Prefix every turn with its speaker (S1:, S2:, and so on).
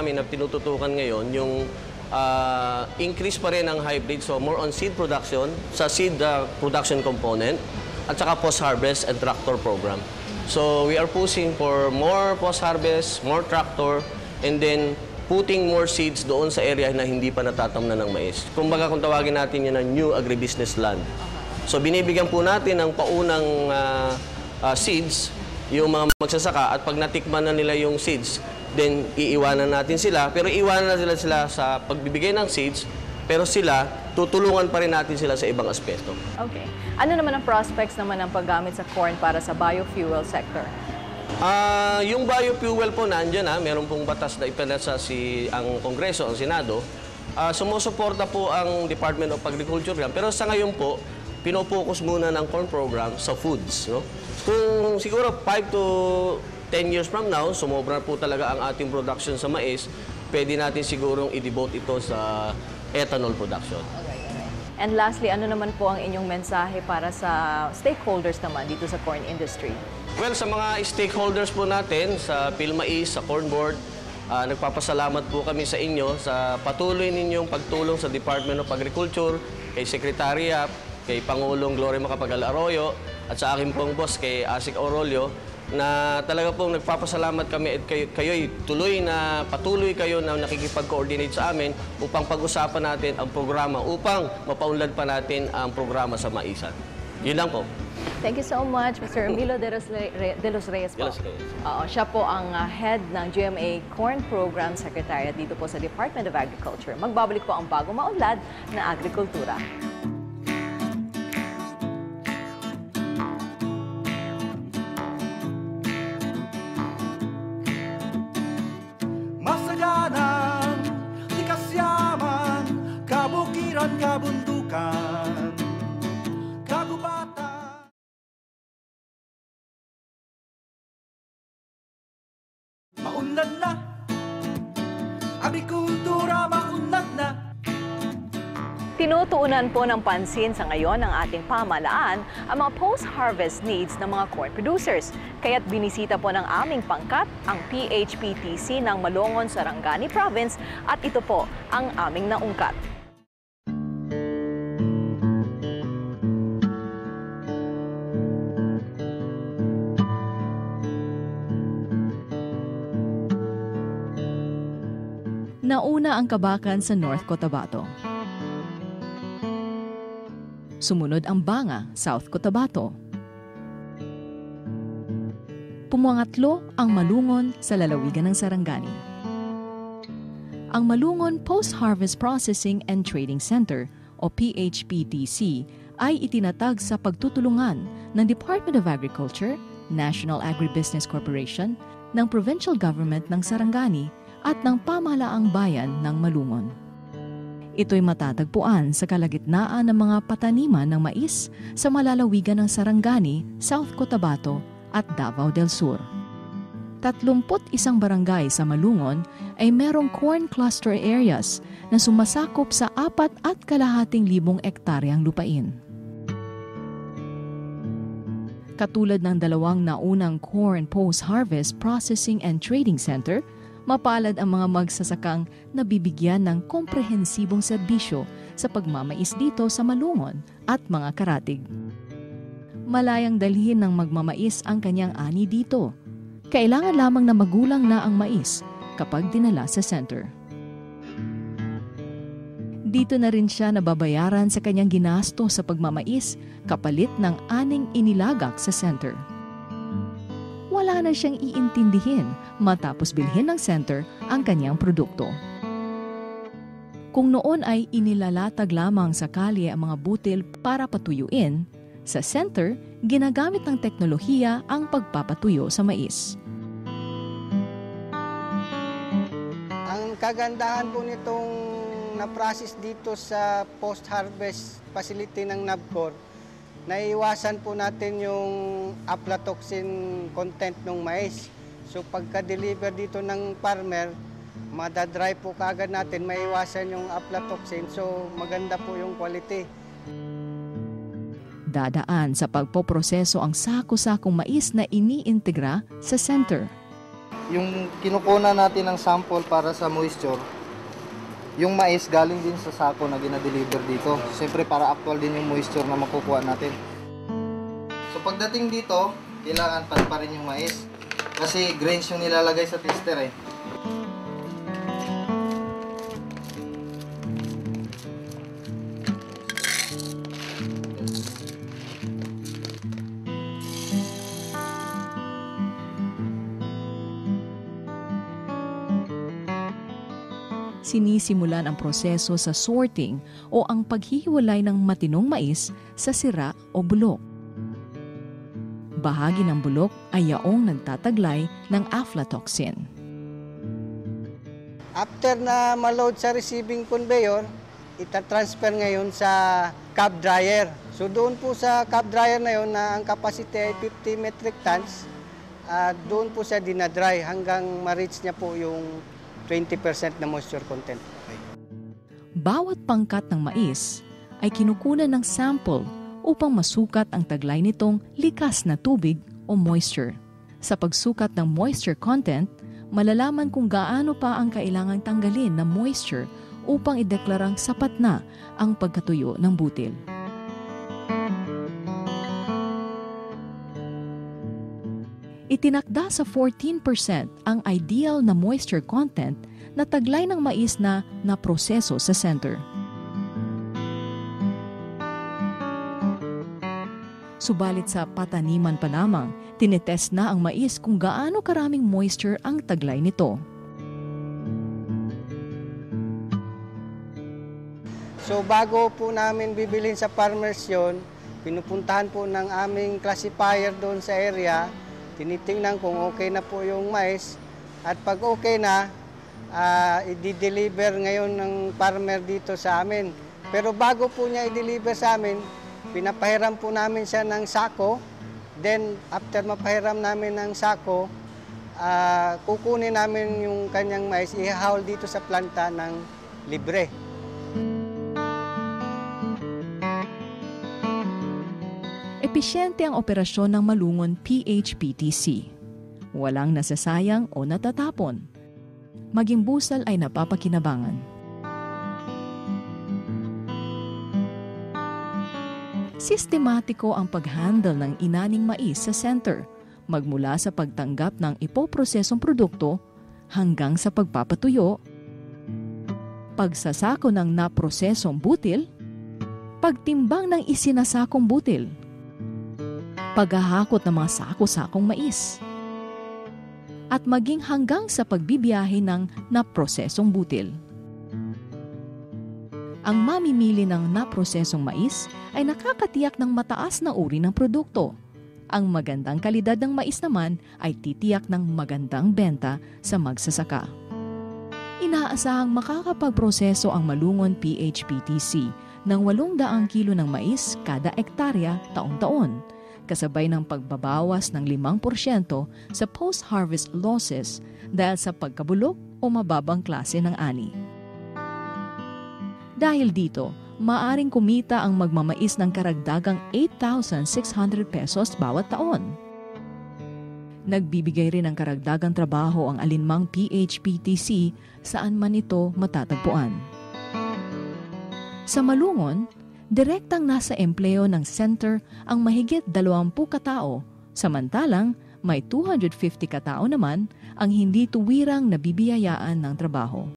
S1: namin na tinututukan ngayon yung increase pa rin ng hybrid, so more on seed production, sa seed production component, at saka post-harvest and tractor program. So we are pushing for more post-harvest, more tractor, and then putting more seeds doon sa area na hindi pa natatamnan ng mais. Kumbaga kung tawagin natin yun ng new agribusiness land. So binibigyan po natin ng paunang seeds yung mga magsasaka, at pag natikman na nila yung seeds, then iiwanan natin sila. Pero iiwanan na sila sa pagbibigay ng seeds, pero sila, tutulungan pa rin natin sila sa ibang aspeto.
S2: Okay. Ano naman ang prospects naman ng paggamit sa corn para sa biofuel sector?
S1: Yung biofuel po nandiyan meron pong batas na ipinasa ang Kongreso, ang Senado. Sumusuporta po ang Department of Agriculture yan. Pero sa ngayon po, pinopokus muna ng corn program sa foods. No? Kung siguro 5 to 10 years from now, sumobra po talaga ang ating production sa mais, pwede natin sigurong i-devote ito sa ethanol production.
S2: And lastly, ano naman po ang inyong mensahe para sa stakeholders naman dito sa corn industry?
S1: Well, sa mga stakeholders po natin, sa PhilMais, sa Corn Board, nagpapasalamat po kami sa inyo sa patuloy ninyong pagtulong sa Department of Agriculture, kay Secretariat, kay Pangulong Gloria Macapagal Arroyo, at sa akin pong boss, kay Asik Aurolio, na talaga pong nagpapasalamat kami at kayo'y patuloy kayo na nakikipag-coordinate sa amin upang pag-usapan natin ang programa, upang mapaunlad pa natin ang programa sa maisan. Yun lang po.
S2: Thank you so much, Mr. Emilio de los Reyes po. Siya po ang head ng GMA Corn Program Secretariat dito po sa Department of Agriculture. Magbabalik po ang bagong maunlad na agrikultura.
S3: Masaganan, likas yaman, kabukiran, kabundukan, kagubatan. Maunlad na, agrikultura maunlad na.
S2: Tinutuunan po ng pansin sa ngayon ng ating pamahalaan ang mga post-harvest needs ng mga corn producers. Kaya't binisita po ng aming pangkat ang PHPTC ng Malongon, Sarangani Province, at ito po ang aming naungkat.
S4: Nauna ang kabakan sa North Cotabato. Sumunod ang Banga, South Cotabato. Pumangatlo ang Malungon sa lalawigan ng Sarangani. Ang Malungon Post-Harvest Processing and Trading Center o PHPTC ay itinatag sa pagtutulungan ng Department of Agriculture, National Agribusiness Corporation, ng Provincial Government ng Sarangani at ng Pamahalaang Bayan ng Malungon. Ito'y matatagpuan sa kalagitnaan ng mga pataniman ng mais sa malalawigan ng Sarangani, South Cotabato at Davao del Sur. 31 barangay sa Malungon ay merong corn cluster areas na sumasakop sa 4,200 ektaryang lupain. Katulad ng dalawang naunang Corn Post-Harvest Processing and Trading Center, mapalad ang mga magsasakang nabibigyan ng komprehensibong serbisyo sa pagmamais dito sa Malungon at mga karatig. Malayang dalhin ng magmamais ang kanyang ani dito. Kailangan lamang na magulang na ang mais kapag dinala sa center. Dito na rin siya nababayaran sa kanyang ginasto sa pagmamais kapalit ng aning inilagak sa center. Wala na siyang iintindihin matapos bilhin ng center ang kanyang produkto. Kung noon ay inilalatag lamang sa kalye ang mga butil para patuyuin, sa center, ginagamit ng teknolohiya ang pagpapatuyo sa mais.
S5: Ang kagandahan po nitong na-process dito sa post-harvest facility ng NABCOR, naiwasan po natin yung aflatoxin content ng mais. So pagka-deliver dito ng farmer, madadry po kaagad natin, maiwasan yung aflatoxin. So maganda po yung quality.
S4: Dadaan sa pagpoproseso ang sako-sakong mais na iniintegra sa center.
S6: Yung kinukuna natin ng sample para sa moisture, yung mais galing din sa sako na ginadeliver dito. Siyempre para actual din yung moisture na makukuha natin. So pagdating dito, kailangan pa rin yung mais. Kasi grains yung nilalagay sa tester eh.
S4: Sinisimulan ang proseso sa sorting o ang paghihiwalay ng matinong mais sa sira o bulok. Bahagi ng bulok ay yaong nagtataglay ng aflatoxin.
S5: After na ma-load sa receiving conveyor, itatransfer ngayon sa cab dryer. So doon po sa cab dryer na yun na ang capacity ay 50 metric tons, doon po siya dinadry hanggang ma-reach niya po yung 20% na moisture content.
S4: Bawat pangkat ng mais ay kinukunan ng sample upang masukat ang taglay nitong likas na tubig o moisture. Sa pagsukat ng moisture content, malalaman kung gaano pa ang kailangang tanggalin na moisture upang ideklarang sapat na ang pagkatuyo ng butil. Itinakda sa 14% ang ideal na moisture content na taglay ng mais na naproseso sa center. Subalit sa pataniman pa lamang, tinetest na ang mais kung gaano karaming moisture ang taglay nito.
S5: So bago po namin bibilhin sa farmers yun, pinupuntahan po ng aming classifier doon sa area, tinitingnan kung okay na po yung mais at pag okay na, i-deliver ngayon ng farmer dito sa amin. Pero bago po niya i-deliver sa amin, pinapahiram po namin siya ng sako. Then after mapahiram namin ng sako, kukunin namin yung kanyang mais, ihahaul dito sa planta ng libre.
S4: Episyente ang operasyon ng Malungon PHPTC. Walang nasasayang o natatapon. Maging busal ay napapakinabangan. Sistematiko ang pag-handle ng inaning mais sa center, magmula sa pagtanggap ng ipoprosesong produkto hanggang sa pagpapatuyo, pagsasako ng naprosesong butil, pagtimbang ng isinasakong butil, paghahakot ng mga sako-sakong mais, at maging hanggang sa pagbibiyahe ng naprosesong butil. Ang mamimili ng naprosesong mais ay nakakatiyak ng mataas na uri ng produkto. Ang magandang kalidad ng mais naman ay titiyak ng magandang benta sa magsasaka. Inaasahang makakapagproseso ang Malungon PHPTC ng 800 kilo ng mais kada ektarya taon-taon, kasabay ng pagbabawas ng 5% sa post-harvest losses dahil sa pagkabulok o mababang klase ng ani. Dahil dito, maaring kumita ang magmamais ng karagdagang 8,600 pesos bawat taon. Nagbibigay rin ng karagdagang trabaho ang alinmang PHPTC saan man ito matatagpuan. Sa Malungon, direktang nasa empleo ng center ang mahigit 20 katao, samantalang may 250 katao naman ang hindi tuwirang nabibiyayaan ng trabaho.